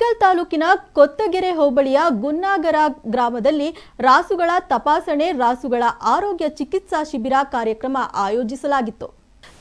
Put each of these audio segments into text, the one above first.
ಕುಣಿಗಲ್ ತಾಲೂಕಿನ ಕೊತ್ತಗೆರೆ ಹೋಬಳಿಯ ಗುನ್ನಾಗರ ಗ್ರಾಮದಲ್ಲಿ ರಾಸುಗಳ ತಪಾಸಣೆ ರಾಸುಗಳ ಆರೋಗ್ಯ ಚಿಕಿತ್ಸಾ ಶಿಬಿರ ಕಾರ್ಯಕ್ರಮ ಆಯೋಜಿಸಲಾಗಿತ್ತು.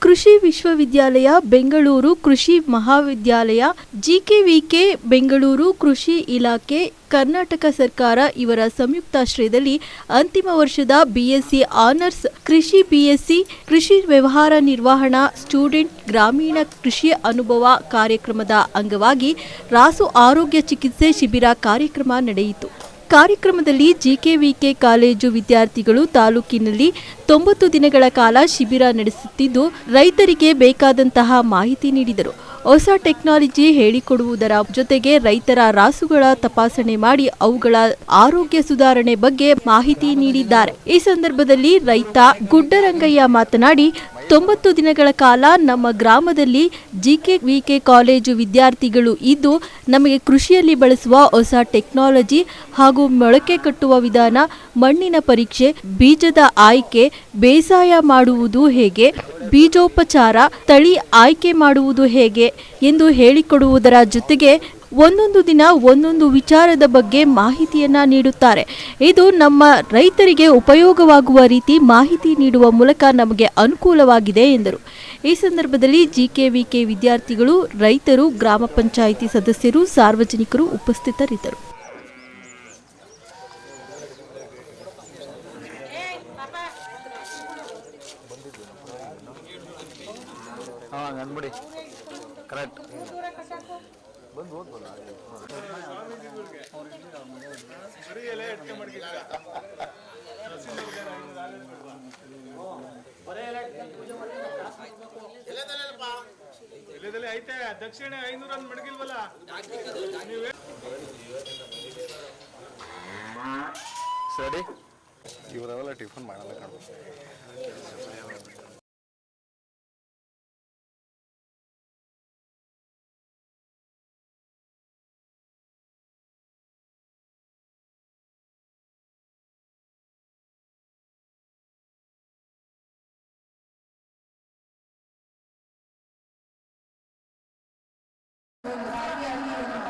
ಕೃಷಿ ವಿಶ್ವವಿದ್ಯಾಲಯ ಬೆಂಗಳೂರು, ಕೃಷಿ ಮಹಾವಿದ್ಯಾಲಯ, ಜಿಕೆವಿಕೆ ಬೆಂಗಳೂರು, ಕೃಷಿ ಇಲಾಖೆ, ಕರ್ನಾಟಕ ಸರ್ಕಾರ ಇವರ ಸಂಯುಕ್ತಾಶ್ರಯದಲ್ಲಿ ಅಂತಿಮ ವರ್ಷದ ಬಿಎಸ್ಸಿ ಆನರ್ಸ್ ಕೃಷಿ, ಬಿಎಸ್ಸಿ ಕೃಷಿ ವ್ಯವಹಾರ ನಿರ್ವಹಣಾ ಸ್ಟೂಡೆಂಟ್ ಗ್ರಾಮೀಣ ಕೃಷಿ ಅನುಭವ ಕಾರ್ಯಕ್ರಮದ ಅಂಗವಾಗಿ ರಾಸು ಆರೋಗ್ಯ ಚಿಕಿತ್ಸೆ ಶಿಬಿರ ಕಾರ್ಯಕ್ರಮ ನಡೆಯಿತು. ಕಾರ್ಯಕ್ರಮದಲ್ಲಿ ಜಿಕೆವಿಕೆ ಕಾಲೇಜು ವಿದ್ಯಾರ್ಥಿಗಳು ತಾಲೂಕಿನಲ್ಲಿ 90 ದಿನಗಳ ಕಾಲ ಶಿಬಿರ ನಡೆಸುತ್ತಿದ್ದು ರೈತರಿಗೆ ಬೇಕಾದಂತಹ ಮಾಹಿತಿ ನೀಡಿದರು. ಹೊಸ ಟೆಕ್ನಾಲಜಿ ಹೇಳಿಕೊಡುವುದರ ಜೊತೆಗೆ ರೈತರ ರಾಸುಗಳ ತಪಾಸಣೆ ಮಾಡಿ ಅವುಗಳ ಆರೋಗ್ಯ ಸುಧಾರಣೆ ಬಗ್ಗೆ ಮಾಹಿತಿ ನೀಡಿದ್ದಾರೆ. ಈ ಸಂದರ್ಭದಲ್ಲಿ ರೈತ ಗುಡ್ಡರಂಗಯ್ಯ ಮಾತನಾಡಿ 90 ದಿನಗಳ ಕಾಲ ನಮ್ಮ ಗ್ರಾಮದಲ್ಲಿ ಜಿಕೆವಿಕೆ ಕಾಲೇಜು ವಿದ್ಯಾರ್ಥಿಗಳು ಇದ್ದು ನಮಗೆ ಕೃಷಿಯಲ್ಲಿ ಬಳಸುವ ಹೊಸ ಟೆಕ್ನಾಲಜಿ ಹಾಗೂ ಮೊಳಕೆ ಕಟ್ಟುವ ವಿಧಾನ, ಮಣ್ಣಿನ ಪರೀಕ್ಷೆ, ಬೀಜದ ಆಯ್ಕೆ, ಬೇಸಾಯ ಮಾಡುವುದು ಹೇಗೆ, ಬೀಜೋಪಚಾರ, ತಳಿ ಆಯ್ಕೆ ಮಾಡುವುದು ಹೇಗೆ ಎಂದು ಹೇಳಿಕೊಡುವುದರ ಜೊತೆಗೆ ಒಂದೊಂದು ದಿನ ಒಂದೊಂದು ವಿಚಾರದ ಬಗ್ಗೆ ಮಾಹಿತಿಯನ್ನ ನೀಡುತ್ತಾರೆ. ಇದು ನಮ್ಮ ರೈತರಿಗೆ ಉಪಯೋಗವಾಗುವ ರೀತಿ ಮಾಹಿತಿ ನೀಡುವ ಮೂಲಕ ನಮಗೆ ಅನುಕೂಲವಾಗಿದೆ ಎಂದರು. ಈ ಸಂದರ್ಭದಲ್ಲಿ ಜಿಕೆವಿಕೆ ವಿದ್ಯಾರ್ಥಿಗಳು, ರೈತರು, ಗ್ರಾಮ ಪಂಚಾಯಿತಿ ಸದಸ್ಯರು, ಸಾರ್ವಜನಿಕರು ಉಪಸ್ಥಿತರಿದ್ದರು. ಐತೆ ದಕ್ಷಿಣ 500 ಅಂತ ಮಡಗಿಲ್ವಲ್ಲ ಸರಿ ಇವರೆಲ್ಲ ಟಿಫನ್ ಮಾಡಲ್ಲ ಕಾಣು.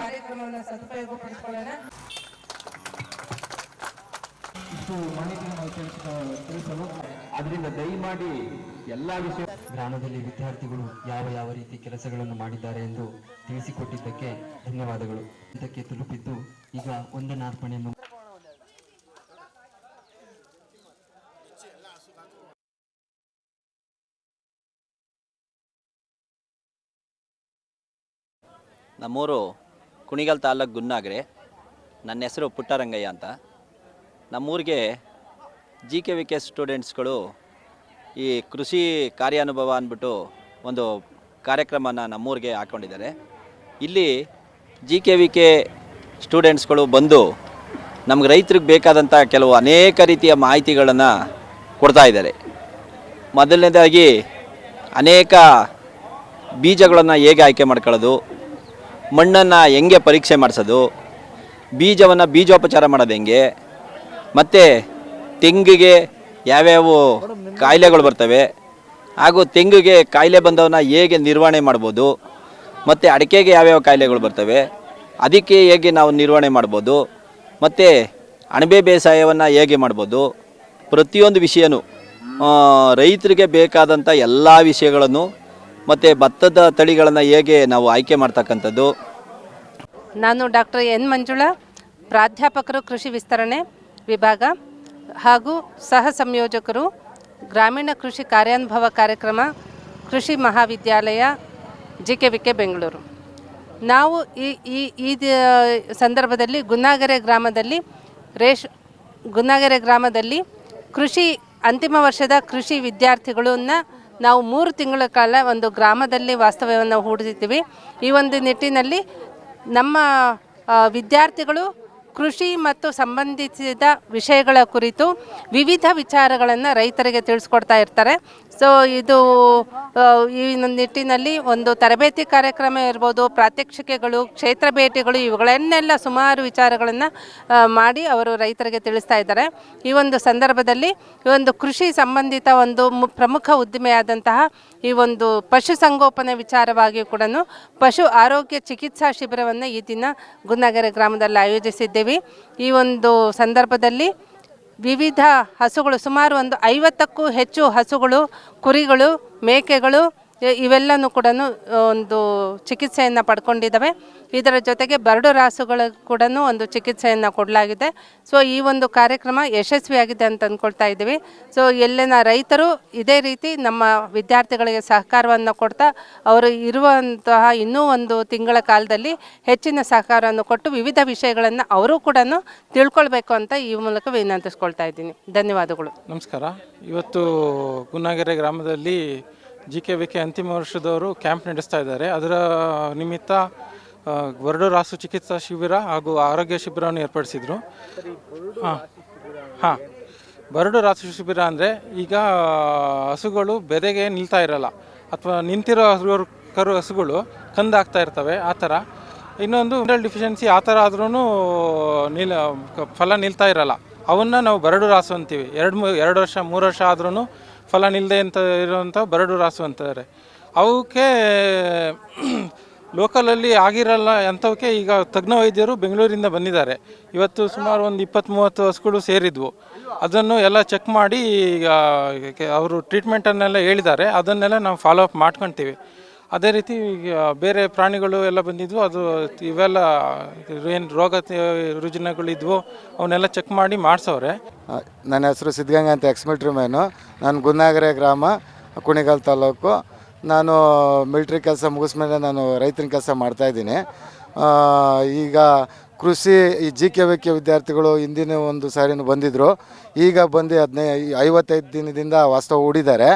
ಕಾರ್ಯಕ್ರಮವನ್ನು ಸದುಪಯೋಗಪಡಿಸಿಕೊಳ್ಳೋಣ. ತಿಳಿಸಲು ಅದರಿಂದ ದಯಮಾಡಿ ಎಲ್ಲಾ ವಿಷಯ ಗ್ರಾಮದಲ್ಲಿ ವಿದ್ಯಾರ್ಥಿಗಳು ಯಾವ ರೀತಿ ಕೆಲಸಗಳನ್ನು ಮಾಡಿದ್ದಾರೆ ಎಂದು ತಿಳಿಸಿಕೊಟ್ಟಿದ್ದಕ್ಕೆ ಧನ್ಯವಾದಗಳು. ಇದಕ್ಕೆ ತಲುಪಿದ್ದು ಈಗ ವಂದನಾರ್ಪಣೆಯನ್ನು ನಮ್ಮೂರು ಕುಣಿಗಲ್ ತಾಲೂಕು ಗುನ್ನಾಗರೆ. ನನ್ನ ಹೆಸರು ಪುಟ್ಟರಂಗಯ್ಯ ಅಂತ. ನಮ್ಮೂರಿಗೆ ಜಿಕೆವಿಕೆ ಸ್ಟೂಡೆಂಟ್ಸ್ಗಳು ಈ ಕೃಷಿ ಕಾರ್ಯಾನುಭವ ಅಂದ್ಬಿಟ್ಟು ಒಂದು ಕಾರ್ಯಕ್ರಮನ ನಮ್ಮೂರಿಗೆ ಹಾಕ್ಕೊಂಡಿದ್ದಾರೆ. ಇಲ್ಲಿ ಜಿಕೆವಿಕೆ ಸ್ಟೂಡೆಂಟ್ಸ್ಗಳು ಬಂದು ನಮ್ಗೆ ರೈತರಿಗೆ ಬೇಕಾದಂಥ ಕೆಲವು ಅನೇಕ ರೀತಿಯ ಮಾಹಿತಿಗಳನ್ನು ಕೊಡ್ತಾ ಇದ್ದಾರೆ. ಮೊದಲನೇದಾಗಿ ಅನೇಕ ಬೀಜಗಳನ್ನು ಹೇಗೆ ಆಯ್ಕೆ ಮಾಡ್ಕೊಳ್ಳೋದು, ಮಣ್ಣನ್ನು ಹೆಂಗೆ ಪರೀಕ್ಷೆ ಮಾಡಿಸೋದು, ಬೀಜವನ್ನು ಬೀಜೋಪಚಾರ ಮಾಡೋದು ಹೆಂಗೆ, ಮತ್ತು ತೆಂಗಿಗೆ ಯಾವ್ಯಾವ ಕಾಯಿಲೆಗಳು ಬರ್ತವೆ, ಹಾಗೂ ತೆಂಗಿಗೆ ಕಾಯಿಲೆ ಬಂದವನ್ನ ಹೇಗೆ ನಿರ್ವಹಣೆ ಮಾಡ್ಬೋದು, ಮತ್ತು ಅಡಿಕೆಗೆ ಯಾವ್ಯಾವ ಕಾಯಿಲೆಗಳು ಬರ್ತವೆ ಅದಕ್ಕೆ ಹೇಗೆ ನಾವು ನಿರ್ವಹಣೆ ಮಾಡ್ಬೋದು, ಮತ್ತು ಅಣಬೆ ಬೇಸಾಯವನ್ನು ಹೇಗೆ ಮಾಡ್ಬೋದು, ಪ್ರತಿಯೊಂದು ವಿಷಯನೂ ರೈತರಿಗೆ ಬೇಕಾದಂಥ ಎಲ್ಲ ವಿಷಯಗಳನ್ನು, ಮತ್ತು ಭತ್ತದ ತಳಿಗಳನ್ನು ಹೇಗೆ ನಾವು ಆಯ್ಕೆ ಮಾಡ್ತಕ್ಕಂಥದ್ದು. ನಾನು ಡಾಕ್ಟರ್ ಎನ್ ಮಂಜುಳಾ, ಪ್ರಾಧ್ಯಾಪಕರು ಕೃಷಿ ವಿಸ್ತರಣೆ ವಿಭಾಗ ಹಾಗೂ ಸಹ ಸಂಯೋಜಕರು ಗ್ರಾಮೀಣ ಕೃಷಿ ಕಾರ್ಯಾನುಭವ ಕಾರ್ಯಕ್ರಮ, ಕೃಷಿ ಮಹಾವಿದ್ಯಾಲಯ, ಜಿಕೆವಿಕೆ ಬೆಂಗಳೂರು. ನಾವು ಈ ಸಂದರ್ಭದಲ್ಲಿ ಗುನ್ನಾಗೆರೆ ಗ್ರಾಮದಲ್ಲಿ ಕೃಷಿ ಅಂತಿಮ ವರ್ಷದ ಕೃಷಿ ವಿದ್ಯಾರ್ಥಿಗಳನ್ನು ನಾವು 3 ತಿಂಗಳ ಕಾಲ ಒಂದು ಗ್ರಾಮದಲ್ಲಿ ವಾಸ್ತವ್ಯವನ್ನು ಹೂಡಿಸಿದ್ದೀವಿ. ಈ ಒಂದು ನಿಟ್ಟಿನಲ್ಲಿ ನಮ್ಮ ವಿದ್ಯಾರ್ಥಿಗಳು ಕೃಷಿ ಮತ್ತು ಸಂಬಂಧಿಸಿದ ವಿಷಯಗಳ ಕುರಿತು ವಿವಿಧ ವಿಚಾರಗಳನ್ನು ರೈತರಿಗೆ ತಿಳಿಸ್ಕೊಡ್ತಾ ಇರ್ತಾರೆ. ಸೊ ಇದು ಈ ನಿಟ್ಟಿನಲ್ಲಿ ಒಂದು ತರಬೇತಿ ಕಾರ್ಯಕ್ರಮ ಇರ್ಬೋದು, ಪ್ರಾತ್ಯಕ್ಷಿಕೆಗಳು, ಕ್ಷೇತ್ರ ಭೇಟಿಗಳು, ಇವುಗಳನ್ನೆಲ್ಲ ಸುಮಾರು ವಿಚಾರಗಳನ್ನು ಮಾಡಿ ಅವರು ರೈತರಿಗೆ ತಿಳಿಸ್ತಾ ಇದ್ದಾರೆ. ಈ ಒಂದು ಸಂದರ್ಭದಲ್ಲಿ ಈ ಒಂದು ಕೃಷಿ ಸಂಬಂಧಿತ ಒಂದು ಪ್ರಮುಖ ಉದ್ದಿಮೆಯಾದಂತಹ ಈ ಒಂದು ಪಶುಸಂಗೋಪನೆ ವಿಚಾರವಾಗಿ ಕೂಡ ಪಶು ಆರೋಗ್ಯ ಚಿಕಿತ್ಸಾ ಶಿಬಿರವನ್ನು ಈ ದಿನ ಗುನ್ನಗೆರೆ ಗ್ರಾಮದಲ್ಲಿ ಆಯೋಜಿಸಿದ್ದೇವೆ. ಈ ಒಂದು ಸಂದರ್ಭದಲ್ಲಿ ವಿವಿಧ ಹಸುಗಳು, ಸುಮಾರು ಒಂದು 50ಕ್ಕೂ ಹೆಚ್ಚು ಹಸುಗಳು, ಕುರಿಗಳು, ಮೇಕೆಗಳು ಇವೆಲ್ಲನೂ ಕೂಡ ಒಂದು ಚಿಕಿತ್ಸೆಯನ್ನು ಪಡ್ಕೊಂಡಿದ್ದಾವೆ. ಇದರ ಜೊತೆಗೆ ಬರಡು ರಾಸುಗಳು ಕೂಡ ಒಂದು ಚಿಕಿತ್ಸೆಯನ್ನು ಕೊಡಲಾಗಿದೆ. ಸೊ ಈ ಒಂದು ಕಾರ್ಯಕ್ರಮ ಯಶಸ್ವಿಯಾಗಿದೆ ಅಂತ ಅಂದ್ಕೊಳ್ತಾ ಇದ್ದೀವಿ. ಸೊ ಎಲ್ಲಿನ ರೈತರು ಇದೇ ರೀತಿ ನಮ್ಮ ವಿದ್ಯಾರ್ಥಿಗಳಿಗೆ ಸಹಕಾರವನ್ನು ಕೊಡ್ತಾ ಅವರು ಇರುವಂತಹ ಇನ್ನೂ ಒಂದು ತಿಂಗಳ ಕಾಲದಲ್ಲಿ ಹೆಚ್ಚಿನ ಸಹಕಾರವನ್ನು ಕೊಟ್ಟು ವಿವಿಧ ವಿಷಯಗಳನ್ನು ಅವರು ಕೂಡ ತಿಳ್ಕೊಳ್ಬೇಕು ಅಂತ ಈ ಮೂಲಕ ವಿನಂತಿಸ್ಕೊಳ್ತಾ ಇದ್ದೀನಿ. ಧನ್ಯವಾದಗಳು. ನಮಸ್ಕಾರ. ಇವತ್ತು ಗುನ್ನಗೆರೆ ಗ್ರಾಮದಲ್ಲಿ GKVK ಅಂತಿಮ ವರ್ಷದವರು ಕ್ಯಾಂಪ್ ನಡೆಸ್ತಾ ಇದ್ದಾರೆ. ಅದರ ನಿಮಿತ್ತ ಬರಡು ರಾಸು ಚಿಕಿತ್ಸಾ ಶಿಬಿರ ಹಾಗೂ ಆರೋಗ್ಯ ಶಿಬಿರವನ್ನು ಏರ್ಪಡಿಸಿದರು. ಹಾಂ, ಬರಡು ರಾಸು ಶಿಬಿರ ಅಂದರೆ ಈಗ ಹಸುಗಳು ಬೆದೆಗೆ ನಿಲ್ತಾ ಇರಲ್ಲ ಅಥವಾ ನಿಂತಿರೋ ಹಸುಗಳು ಕಂದಾಗ್ತಾ ಇರ್ತವೆ, ಆ ಥರ. ಇನ್ನೊಂದು ಮಿನರಲ್ ಡಿಫಿಷಿಯನ್ಸಿ ಆ ಥರ ಆದ್ರೂ ಫಲ ನಿಲ್ತಾ ಇರಲ್ಲ. ಅವನ್ನ ನಾವು ಬರಡು ರಾಸು ಅಂತೀವಿ. 2 ವರ್ಷ 3 ವರ್ಷ ಆದ್ರೂ ಫಲ ನಿಲ್ಲದೆ ಅಂತ ಇರುವಂಥ ಬರಡು ರಾಸು ಅಂತಾರೆ. ಅವಕ್ಕೆ ಲೋಕಲಲ್ಲಿ ಆಗಿರಲ್ಲ ಅಂಥವಕ್ಕೆ ಈಗ ತಜ್ಞ ವೈದ್ಯರು ಬೆಂಗಳೂರಿಂದ ಬಂದಿದ್ದಾರೆ. ಇವತ್ತು ಸುಮಾರು ಒಂದು 20-30 ಹಸುಗಳು ಸೇರಿದ್ವು. ಅದನ್ನು ಎಲ್ಲ ಚೆಕ್ ಮಾಡಿ ಈಗ ಅವರು ಟ್ರೀಟ್ಮೆಂಟನ್ನೆಲ್ಲ ಹೇಳಿದ್ದಾರೆ. ಅದನ್ನೆಲ್ಲ ನಾವು ಫಾಲೋ ಅಪ್ ಮಾಡ್ಕೊತೀವಿ. ಅದೇ ರೀತಿ ಬೇರೆ ಪ್ರಾಣಿಗಳು ಎಲ್ಲ ಬಂದಿದ್ವು, ಅದು ಇವೆಲ್ಲ ಏನು ರೋಗ ರುಜಿನಗಳಿದ್ವು ಅವನ್ನೆಲ್ಲ ಚೆಕ್ ಮಾಡಿ ಮಾಡಿಸೋರೆ. ನನ್ನ ಹೆಸರು ಸಿದ್ಧಗಂಗಾ ಅಂತ, ಎಕ್ಸ್-ಮಿಲಿಟ್ರಿ ಮ್ಯಾನು. ನಾನು ಗುನ್ನಗೆರೆ ಗ್ರಾಮ, ಕುಣಿಗಲ್ ತಾಲೂಕು. ನಾನು ಮಿಲ್ಟ್ರಿ ಕೆಲಸ ಮುಗಿಸ್ಮೇಲೆ ನಾನು ರೈತನ ಕೆಲಸ ಮಾಡ್ತಾಯಿದ್ದೀನಿ. ಈಗ ಕೃಷಿ ಈ GKVK ವಿದ್ಯಾರ್ಥಿಗಳು ಹಿಂದಿನ ಒಂದು ಸಾರಿನೂ ಬಂದಿದ್ದರು. ಈಗ ಬಂದು 55 ದಿನದಿಂದ ವಾಸ್ತವ ಹೂಡಿದ್ದಾರೆ.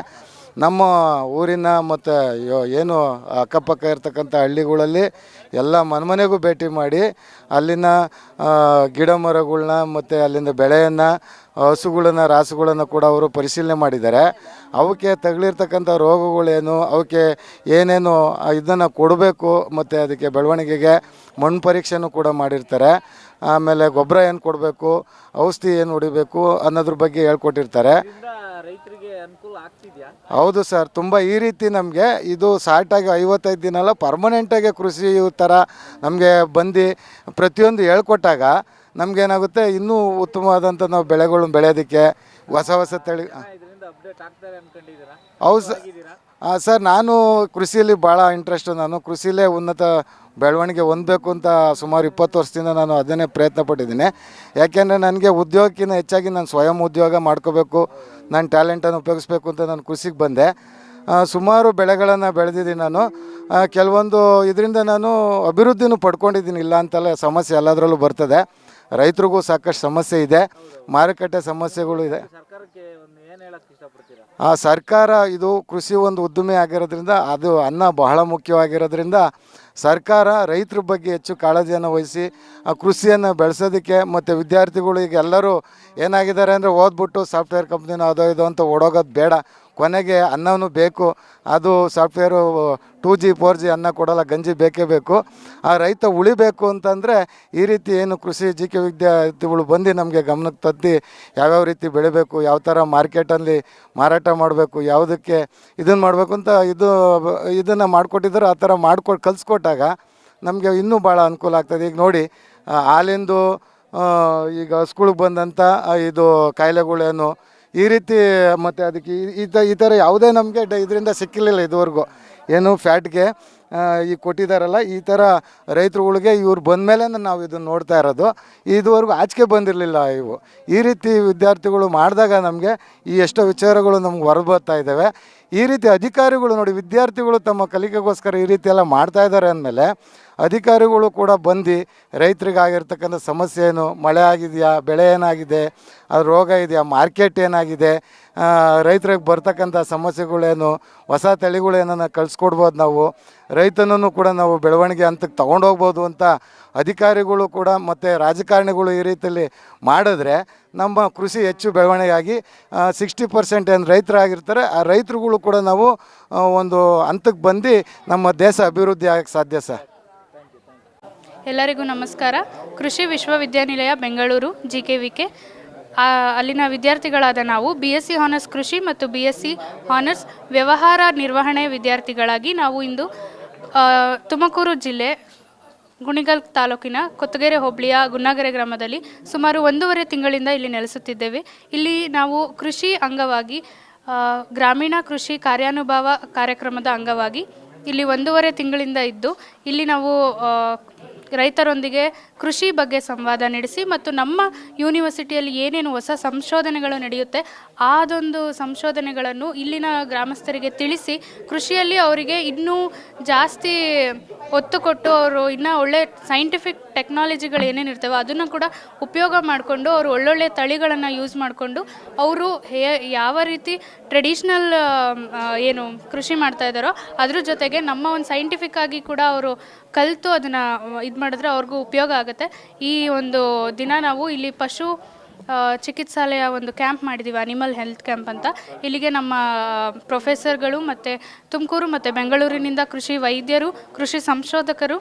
ನಮ್ಮ ಊರಿನ ಮತ್ತು ಏನು ಅಕ್ಕಪಕ್ಕ ಇರ್ತಕ್ಕಂಥ ಹಳ್ಳಿಗಳಲ್ಲಿ ಎಲ್ಲ ಮನೆಗೂ ಭೇಟಿ ಮಾಡಿ ಅಲ್ಲಿನ ಗಿಡ ಮರಗಳನ್ನ ಮತ್ತು ಅಲ್ಲಿಂದ ಬೆಳೆಯನ್ನು, ಹಸುಗಳನ್ನ, ರಾಸುಗಳನ್ನು ಕೂಡ ಅವರು ಪರಿಶೀಲನೆ ಮಾಡಿದ್ದಾರೆ. ಅವಕ್ಕೆ ತಗುಲಿರ್ತಕ್ಕಂಥ ರೋಗಗಳೇನು, ಅವಕ್ಕೆ ಏನೇನು ಇದನ್ನು ಕೊಡಬೇಕು ಮತ್ತು ಅದಕ್ಕೆ ಬೆಳವಣಿಗೆಗೆ ಮಣ್ಣು ಪರೀಕ್ಷೆನೂ ಕೂಡ ಮಾಡಿರ್ತಾರೆ. ಆಮೇಲೆ ಗೊಬ್ಬರ ಏನು ಕೊಡಬೇಕು, ಔಷಧಿ ಏನು ಹೊಡಿಬೇಕು ಅನ್ನೋದ್ರ ಬಗ್ಗೆ ಹೇಳ್ಕೊಟ್ಟಿರ್ತಾರೆ. ಹೌದು ಸರ್, ತುಂಬ ಈ ರೀತಿ ನಮಗೆ ಇದು ಸ್ಟಾರ್ಟಾಗಿ 55 ದಿನ ಅಲ್ಲ, ಪರ್ಮನೆಂಟಾಗಿ ಕೃಷಿ ಥರ ನಮಗೆ ಬಂದು ಪ್ರತಿಯೊಂದು ಹೇಳ್ಕೊಟ್ಟಾಗ ನಮಗೇನಾಗುತ್ತೆ, ಇನ್ನೂ ಉತ್ತಮವಾದಂಥ ನಾವು ಬೆಳೆಗಳು ಬೆಳೆಯೋದಕ್ಕೆ ಹೊಸ ತಳಿ. ಹೌದು ಸರ್, ನಾನು ಕೃಷಿಯಲ್ಲಿ ಭಾಳ ಇಂಟ್ರೆಸ್ಟು. ನಾನು ಕೃಷಿಲೇ ಉನ್ನತ ಬೆಳವಣಿಗೆ ಹೊಂದಬೇಕು ಅಂತ ಸುಮಾರು 20 ವರ್ಷದಿಂದ ನಾನು ಅದನ್ನೇ ಪ್ರಯತ್ನ ಪಟ್ಟಿದ್ದೀನಿ. ಯಾಕೆಂದರೆ ನನಗೆ ಉದ್ಯೋಗಕ್ಕಿಂತ ಹೆಚ್ಚಾಗಿ ನಾನು ಸ್ವಯಂ ಉದ್ಯೋಗ ಮಾಡ್ಕೋಬೇಕು, ನನ್ನ ಟ್ಯಾಲೆಂಟನ್ನು ಉಪಯೋಗಿಸ್ಬೇಕು ಅಂತ ನಾನು ಕೃಷಿಗೆ ಬಂದೆ. ಸುಮಾರು ಬೆಳೆಗಳನ್ನು ಬೆಳೆದಿದ್ದೀನಿ ನಾನು. ಕೆಲವೊಂದು ಇದರಿಂದ ನಾನು ಅಭಿವೃದ್ಧಿನೂ ಪಡ್ಕೊಂಡಿದ್ದೀನಿ, ಇಲ್ಲ ಅಂತಲ್ಲ. ಸಮಸ್ಯೆ ಎಲ್ಲದರಲ್ಲೂ ಬರ್ತದೆ. ರೈತರಿಗೂ ಸಾಕಷ್ಟು ಸಮಸ್ಯೆ ಇದೆ, ಮಾರುಕಟ್ಟೆ ಸಮಸ್ಯೆಗಳು ಇದೆ. ಸರ್ಕಾರ ಇದು ಕೃಷಿ ಒಂದು ಉದ್ದಿಮೆ ಆಗಿರೋದ್ರಿಂದ, ಅದು ಅನ್ನ ಬಹಳ ಮುಖ್ಯವಾಗಿರೋದ್ರಿಂದ ಸರ್ಕಾರ ರೈತರ ಬಗ್ಗೆ ಹೆಚ್ಚು ಕಾಳಜಿಯನ್ನು ವಹಿಸಿ ಆ ಕೃಷಿಯನ್ನು ಬೆಳೆಸೋದಕ್ಕೆ, ಮತ್ತು ವಿದ್ಯಾರ್ಥಿಗಳು ಈಗ ಎಲ್ಲರೂ ಏನಾಗಿದ್ದಾರೆ ಅಂದರೆ ಓದ್ಬಿಟ್ಟು ಸಾಫ್ಟ್ವೇರ್ ಕಂಪ್ನಿನ ಅದೋ ಇದು ಅಂತ ಓಡೋಗೋದು ಬೇಡ. ಕೊನೆಗೆ ಅನ್ನವೂ ಬೇಕು. ಅದು ಸಾಫ್ಟ್ವೇರು 2G 4G ಅನ್ನ ಕೊಡೋಲ್ಲ, ಗಂಜಿ ಬೇಕೇ ಬೇಕು. ಆ ರೈತ ಉಳಿಬೇಕು ಅಂತಂದರೆ ಈ ರೀತಿ ಏನು ಕೃಷಿ GK ವಿದ್ಯಾರ್ಥಿಗಳು ಬಂದು ನಮಗೆ ಗಮನಕ್ಕೆ ತದ್ದು ಯಾವ್ಯಾವ ರೀತಿ ಬೆಳಿಬೇಕು, ಯಾವ ಥರ ಮಾರ್ಕೆಟಲ್ಲಿ ಮಾರಾಟ ಮಾಡಬೇಕು, ಯಾವುದಕ್ಕೆ ಇದನ್ನು ಮಾಡಬೇಕು ಅಂತ ಇದನ್ನು ಮಾಡಿಕೊಟ್ಟಿದ್ದಾರೆ. ಆ ಥರ ಕಲಿಸ್ಕೊಟ್ಟಾಗ ನಮಗೆ ಇನ್ನೂ ಭಾಳ ಅನುಕೂಲ ಆಗ್ತದೆ. ಈಗ ನೋಡಿ, ಹಾಲಿಂದು ಈಗ ಹಸುಗಳಿಗೆ ಬಂದಂಥ ಇದು ಕಾಯಿಲೆಗಳೇನು ಈ ರೀತಿ, ಮತ್ತು ಅದಕ್ಕೆ ಈ ಥರ ಯಾವುದೇ ನಮಗೆ ಇದರಿಂದ ಸಿಕ್ಕಿರಲಿಲ್ಲ ಇದುವರೆಗೂ. ಏನು ಫ್ಯಾಟ್ಗೆ ಈಗ ಕೊಟ್ಟಿದ್ದಾರಲ್ಲ, ಈ ಥರ ರೈತರುಗಳಿಗೆ ಇವ್ರು ಬಂದಮೇಲೆ ನಾವು ಇದನ್ನು ನೋಡ್ತಾ ಇರೋದು. ಇದುವರೆಗೂ ಆಚೆಗೆ ಬಂದಿರಲಿಲ್ಲ ಇವು. ಈ ರೀತಿ ವಿದ್ಯಾರ್ಥಿಗಳು ಮಾಡಿದಾಗ ನಮಗೆ ಈ ಎಷ್ಟೋ ವಿಚಾರಗಳು ನಮ್ಗೆ ಹೊರಬರ್ತಾ ಇದ್ದಾವೆ. ಈ ರೀತಿ ಅಧಿಕಾರಿಗಳು ನೋಡಿ, ವಿದ್ಯಾರ್ಥಿಗಳು ತಮ್ಮ ಕಲಿಕೆಗೋಸ್ಕರ ಈ ರೀತಿ ಎಲ್ಲ ಮಾಡ್ತಾಯಿದ್ದಾರೆ ಅಂದಮೇಲೆ ಅಧಿಕಾರಿಗಳು ಕೂಡ ಬಂದು ರೈತರಿಗಾಗಿರ್ತಕ್ಕಂಥ ಸಮಸ್ಯೆ ಏನು, ಮಳೆ ಆಗಿದೆಯಾ, ಬೆಳೆ ಏನಾಗಿದೆ, ಅದು ರೋಗ ಇದೆಯಾ, ಮಾರ್ಕೆಟ್ ಏನಾಗಿದೆ, ರೈತರಿಗೆ ಬರ್ತಕ್ಕಂಥ ಸಮಸ್ಯೆಗಳೇನು, ಹೊಸ ತಳಿಗಳೇನನ್ನ ಕಳಿಸ್ಕೊಡ್ಬೋದು ನಾವು, ರೈತನನ್ನು ಕೂಡ ನಾವು ಬೆಳವಣಿಗೆ ಹಂತಕ್ಕೆ ತೊಗೊಂಡೋಗ್ಬೋದು ಅಂತ ಅಧಿಕಾರಿಗಳು ಕೂಡ ಮತ್ತು ರಾಜಕಾರಣಿಗಳು ಈ ರೀತಿಯಲ್ಲಿ ಮಾಡಿದ್ರೆ ನಮ್ಮ ಕೃಷಿ ಹೆಚ್ಚು ಬೆಳವಣಿಗೆಯಾಗಿ 60% ಏನು ರೈತರಾಗಿರ್ತಾರೆ ಆ ರೈತರುಗಳು ಕೂಡ ನಾವು ಒಂದು ಹಂತಕ್ಕೆ ಬಂದು ನಮ್ಮ ದೇಶ ಅಭಿವೃದ್ಧಿ ಆಗಕ್ಕೆ ಸಾಧ್ಯ ಸರ್. ಎಲ್ಲರಿಗೂ ನಮಸ್ಕಾರ. ಕೃಷಿ ವಿಶ್ವವಿದ್ಯಾನಿಲಯ ಬೆಂಗಳೂರು GKVK ಅಲ್ಲಿನ ವಿದ್ಯಾರ್ಥಿಗಳಾದ ನಾವು BSc ಹಾನರ್ಸ್ ಕೃಷಿ ಮತ್ತು BSc ಹಾನರ್ಸ್ ವ್ಯವಹಾರ ನಿರ್ವಹಣೆ ವಿದ್ಯಾರ್ಥಿಗಳಾಗಿ ನಾವು ಇಂದು ತುಮಕೂರು ಜಿಲ್ಲೆ ಗುಣಿಗಲ್ ತಾಲೂಕಿನ ಕೊತ್ತಗೆರೆ ಹೋಬಳಿಯ ಗುನ್ನಾಗೆರೆ ಗ್ರಾಮದಲ್ಲಿ ಸುಮಾರು 1.5 ತಿಂಗಳಿಂದ ಇಲ್ಲಿ ನೆಲೆಸುತ್ತಿದ್ದೇವೆ. ಇಲ್ಲಿ ನಾವು ಕೃಷಿ ಅಂಗವಾಗಿ ಗ್ರಾಮೀಣ ಕೃಷಿ ಕಾರ್ಯಾನುಭವ ಕಾರ್ಯಕ್ರಮದ ಅಂಗವಾಗಿ ಇಲ್ಲಿ 1.5 ತಿಂಗಳಿಂದ ಇದ್ದು ಇಲ್ಲಿ ನಾವು ರೈತರೊಂದಿಗೆ ಕೃಷಿ ಬಗ್ಗೆ ಸಂವಾದ ನಡೆಸಿ ಮತ್ತು ನಮ್ಮ ಯೂನಿವರ್ಸಿಟಿಯಲ್ಲಿ ಏನೇನು ಹೊಸ ಸಂಶೋಧನೆಗಳು ನಡೆಯುತ್ತೆ ಅದೊಂದು ಸಂಶೋಧನೆಗಳನ್ನು ಇಲ್ಲಿನ ಗ್ರಾಮಸ್ಥರಿಗೆ ತಿಳಿಸಿ ಕೃಷಿಯಲ್ಲಿ ಅವರಿಗೆ ಇನ್ನೂ ಜಾಸ್ತಿ ಒತ್ತು ಕೊಟ್ಟು ಅವರು ಇನ್ನೂ ಒಳ್ಳೆ ಸೈಂಟಿಫಿಕ್ ಟೆಕ್ನಾಲಜಿಗಳು ಏನೇನು ಇರ್ತವೆ ಅದನ್ನು ಕೂಡ ಉಪಯೋಗ ಮಾಡಿಕೊಂಡು ಅವರು ಒಳ್ಳೊಳ್ಳೆ ತಳಿಗಳನ್ನು ಯೂಸ್ ಮಾಡಿಕೊಂಡು ಅವರು ಯಾವ ರೀತಿ ಟ್ರೆಡಿಷ್ನಲ್ ಏನು ಕೃಷಿ ಮಾಡ್ತಾ ಇದ್ದಾರೋ ಅದ್ರ ಜೊತೆಗೆ ನಮ್ಮ ಒಂದು ಸೈಂಟಿಫಿಕ್ ಆಗಿ ಕೂಡ ಅವರು ಕಲಿತು ಅದನ್ನು ಇದು ಮಾಡಿದ್ರೆ ಅವ್ರಿಗೂ ಉಪಯೋಗ ಆಗುತ್ತೆ. ಈ ಒಂದು ದಿನ ನಾವು ಇಲ್ಲಿ ಪಶು ಚಿಕಿತ್ಸಾಲಯ ಒಂದು ಕ್ಯಾಂಪ್ ಮಾಡಿದ್ದೀವಿ, ಅನಿಮಲ್ ಹೆಲ್ತ್ ಕ್ಯಾಂಪ್ ಅಂತ. ಇಲ್ಲಿಗೆ ನಮ್ಮ ಪ್ರೊಫೆಸರ್ಗಳು ಮತ್ತು ತುಮಕೂರು ಮತ್ತು ಬೆಂಗಳೂರಿನಿಂದ ಕೃಷಿ ವೈದ್ಯರು, ಕೃಷಿ ಸಂಶೋಧಕರು,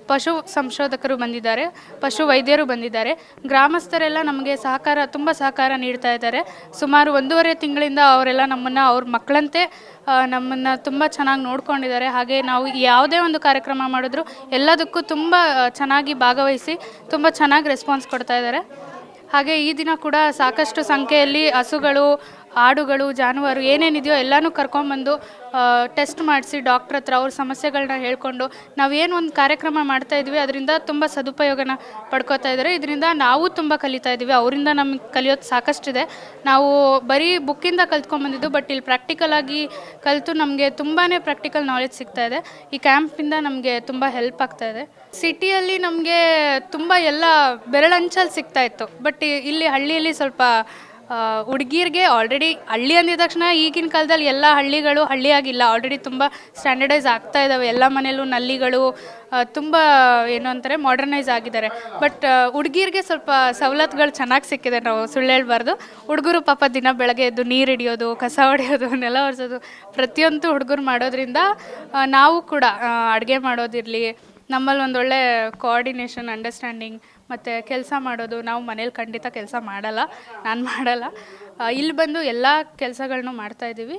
ಪಶು ಸಂಶೋಧಕರು ಬಂದಿದ್ದಾರೆ, ಪಶು ವೈದ್ಯರು ಬಂದಿದ್ದಾರೆ. ಗ್ರಾಮಸ್ಥರೆಲ್ಲ ನಮಗೆ ತುಂಬ ಸಹಕಾರ ನೀಡ್ತಾ ಇದ್ದಾರೆ. ಸುಮಾರು 1.5 ತಿಂಗಳಿಂದ ಅವರೆಲ್ಲ ನಮ್ಮನ್ನು ಅವ್ರ ಮಕ್ಕಳಂತೆ ನಮ್ಮನ್ನು ತುಂಬ ಚೆನ್ನಾಗಿ ನೋಡ್ಕೊಂಡಿದ್ದಾರೆ. ಹಾಗೆ ನಾವು ಯಾವುದೇ ಒಂದು ಕಾರ್ಯಕ್ರಮ ಮಾಡಿದ್ರು ಎಲ್ಲದಕ್ಕೂ ತುಂಬ ಚೆನ್ನಾಗಿ ಭಾಗವಹಿಸಿ ತುಂಬ ಚೆನ್ನಾಗಿ ರೆಸ್ಪಾನ್ಸ್ ಕೊಡ್ತಾ ಇದ್ದಾರೆ. ಹಾಗೆ ಈ ದಿನ ಕೂಡ ಸಾಕಷ್ಟು ಸಂಖ್ಯೆಯಲ್ಲಿ ಹಸುಗಳು, ಆಡುಗಳು, ಜಾನುವಾರು ಏನೇನಿದೆಯೋ ಎಲ್ಲನೂ ಕರ್ಕೊಂಬಂದು ಟೆಸ್ಟ್ ಮಾಡಿಸಿ ಡಾಕ್ಟ್ರ್ ಹತ್ರ ಅವ್ರ ಸಮಸ್ಯೆಗಳನ್ನ ಹೇಳ್ಕೊಂಡು ನಾವೇನು ಒಂದು ಕಾರ್ಯಕ್ರಮ ಮಾಡ್ತಾ ಇದ್ವಿ ಅದರಿಂದ ತುಂಬ ಸದುಪಯೋಗನ ಪಡ್ಕೋತಾ ಇದ್ದಾರೆ. ಇದರಿಂದ ನಾವು ತುಂಬ ಕಲಿತಾ ಇದ್ದೀವಿ, ಅವರಿಂದ ನಮಗೆ ಕಲಿಯೋದು ಸಾಕಷ್ಟಿದೆ. ನಾವು ಬರೀ ಬುಕ್ಕಿಂದ ಕಲ್ತ್ಕೊಂಡ್ಬಂದಿದ್ದು, ಬಟ್ ಇಲ್ಲಿ ಪ್ರಾಕ್ಟಿಕಲಾಗಿ ಕಲಿತು ನಮಗೆ ತುಂಬಾ ಪ್ರಾಕ್ಟಿಕಲ್ ನಾಲೆಜ್ ಸಿಗ್ತಾ ಇದೆ. ಈ ಕ್ಯಾಂಪಿಂದ ನಮಗೆ ತುಂಬ ಹೆಲ್ಪ್ ಆಗ್ತಾ ಇದೆ. ಸಿಟಿಯಲ್ಲಿ ನಮಗೆ ತುಂಬ ಎಲ್ಲ ಬೆರಳಂಚಲ್ಲಿ ಸಿಗ್ತಾ ಇತ್ತು, ಬಟ್ ಇಲ್ಲಿ ಹಳ್ಳಿಯಲ್ಲಿ ಸ್ವಲ್ಪ ಹುಡುಗಿರಿಗೆ ಆಲ್ರೆಡಿ ಹಳ್ಳಿ ಅಂದಿದ ತಕ್ಷಣ ಈಗಿನ ಕಾಲದಲ್ಲಿ ಎಲ್ಲ ಹಳ್ಳಿಗಳು ಹಳ್ಳಿಯಾಗಿಲ್ಲ, ಆಲ್ರೆಡಿ ತುಂಬ ಸ್ಟ್ಯಾಂಡರ್ಡೈಸ್ ಆಗ್ತಾ ಇದ್ದಾವೆ. ಎಲ್ಲ ಮನೆಯಲ್ಲೂ ನಲ್ಲಿಗಳು ತುಂಬ ಏನು ಅಂತಾರೆ ಮಾಡರ್ನೈಸ್ ಆಗಿದ್ದಾರೆ. ಬಟ್ ಹುಡುಗಿರಿಗೆ ಸ್ವಲ್ಪ ಸವಲತ್ತುಗಳು ಚೆನ್ನಾಗಿ ಸಿಕ್ಕಿದೆ, ನಾವು ಸುಳ್ಳು ಹೇಳ್ಬಾರ್ದು. ಹುಡುಗರು ಪಾಪ ದಿನ ಬೆಳಗ್ಗೆ ಎದ್ದು ನೀರು ಹಿಡಿಯೋದು, ಕಸ ಹೊಡೆಯೋದು, ನೆಲ ಒರೆಸೋದು ಪ್ರತಿಯೊಂದು ಹುಡುಗರು ಮಾಡೋದ್ರಿಂದ ನಾವು ಕೂಡ ಅಡುಗೆ ಮಾಡೋದಿರಲಿ, ನಮ್ಮಲ್ಲಿ ಒಂದೊಳ್ಳೆ ಕೋಆರ್ಡಿನೇಷನ್, ಅಂಡರ್ಸ್ಟ್ಯಾಂಡಿಂಗ್ ಮತ್ತು ಕೆಲಸ ಮಾಡೋದು. ನಾವು ಮನೇಲಿ ಖಂಡಿತ ಕೆಲಸ ಮಾಡಲ್ಲ, ನಾನು ಮಾಡಲ್ಲ. ಇಲ್ಲಿ ಬಂದು ಎಲ್ಲ ಕೆಲಸಗಳನ್ನೂ ಮಾಡ್ತಾಯಿದ್ದೀವಿ.